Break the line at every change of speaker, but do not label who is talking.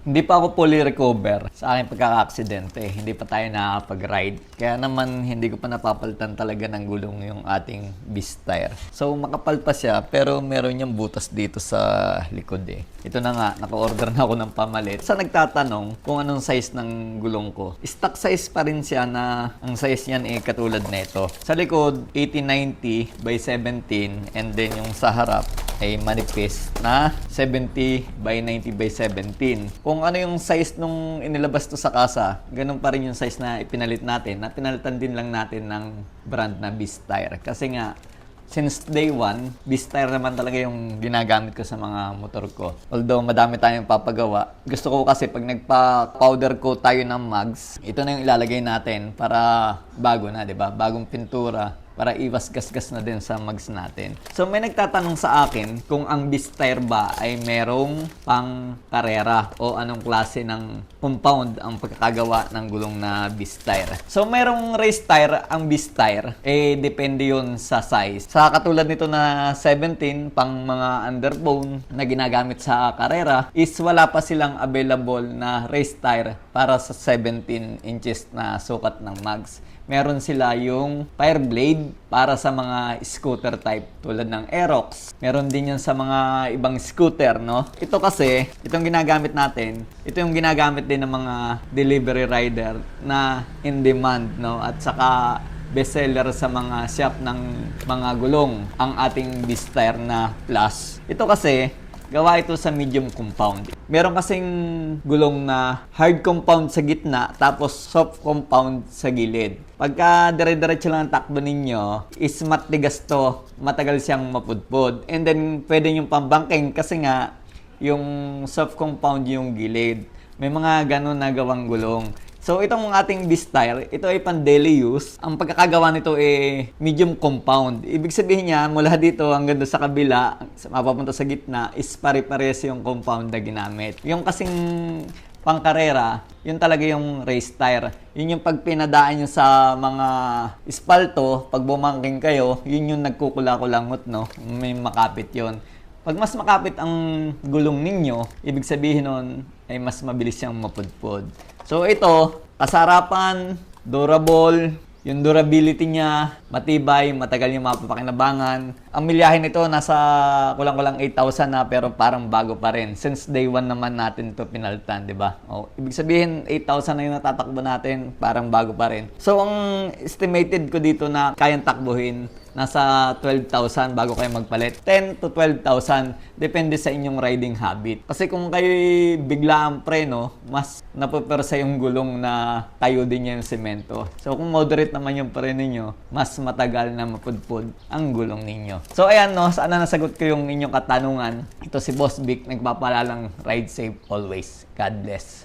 Hindi pa ako fully recover sa aking pagkaka-aksidente. Hindi pa tayo nakakapag-ride. Kaya naman hindi ko pa napapalitan talaga ng gulong yung ating beast tire. So makapal pa siya pero meron niyang butas dito sa likod eh. Ito na nga, naka-order na ako ng pamalit. Sa nagtatanong kung anong size ng gulong ko, stock size pa rin siya na ang size niyan eh katulad nito. Sa likod, 80-90 by 17 and then yung sa harap ay manipis na 70 by 90 by 17. Kung ano yung size nung inilabas to sa kasa, ganun pa rin yung size na ipinalit natin. Na pinalitan din lang natin ng brand na Beast Tire. Kasi nga, since day one, Beast Tire naman talaga yung ginagamit ko sa mga motor ko. Although madami tayong papagawa, gusto ko kasi pag nagpa-powder coat tayo ng mags, ito na yung ilalagay natin para bago na, di ba? Bagong pintura para iwas gasgas na din sa mags natin. So may nagtatanong sa akin kung ang Beast Tire ba ay merong pang karera o anong klase ng compound ang pagkakagawa ng gulong na Beast Tire. So merong race tire ang Beast Tire, eh depende yun sa size. Sa katulad nito na 17 pang mga underbone na ginagamit sa karera is wala pa silang available na race tire para sa 17 inches na sukat ng mags. Meron sila yung Fireblade para sa mga scooter type tulad ng Aerox. Meron din yan sa mga ibang scooter, no? Ito kasi, itong ginagamit natin, ito yung ginagamit din ng mga delivery rider na in demand, no? At saka bestseller sa mga shop ng mga gulong, ang ating Beast Tire na Plus. Ito kasi, gawa ito sa medium compound. Meron kasing gulong na hard compound sa gitna, tapos soft compound sa gilid. Pagka dire-diretso lang ang takbo ninyo, is matigas to, matagal siyang mapudpod. And then, pwede yung pambangking kasi nga, yung soft compound yung gilid. May mga ganun na gawang gulong. So, itong ating Beast Tire, ito ay pang daily use. Ang pagkakagawa nito ay medium compound. Ibig sabihin niya, mula dito hanggang doon sa kabila, mapapunta sa gitna, is pare-pares yung compound na ginamit. Yung kasing pangkarera, yun talaga yung race tire. Yun yung pag pinadaan nyo sa mga espalto, pag bumangking kayo, yun yung nagkukula-kulangot, no? May makapit yun. Pag mas makapit ang gulong ninyo, ibig sabihin nun ay mas mabilis siyang mapudpod. So ito, kasarapan, durable, yung durability niya, matibay, matagal yung mapapakinabangan. Ang milyahe nito nasa kulang-kulang 8,000 na pero parang bago pa rin. Since day 1 naman natin to pinalitan, di ba? O, ibig sabihin 8,000 na yung natatakbo natin, parang bago pa rin. So ang estimated ko dito na kayang takbuhin, nasa 12,000 bago kayo magpalit. 10 to 12,000 depende sa inyong riding habit. Kasi kung kayo bigla ang preno, mas napupersa yung gulong na tayo din niya yung semento. So kung moderate naman yung preno niyo, mas matagal na mapudpud ang gulong ninyo. So ayan no, sana nasagot ko yung inyong katanungan. Ito si Boss Vic, nagpapalalang ride safe always. God bless.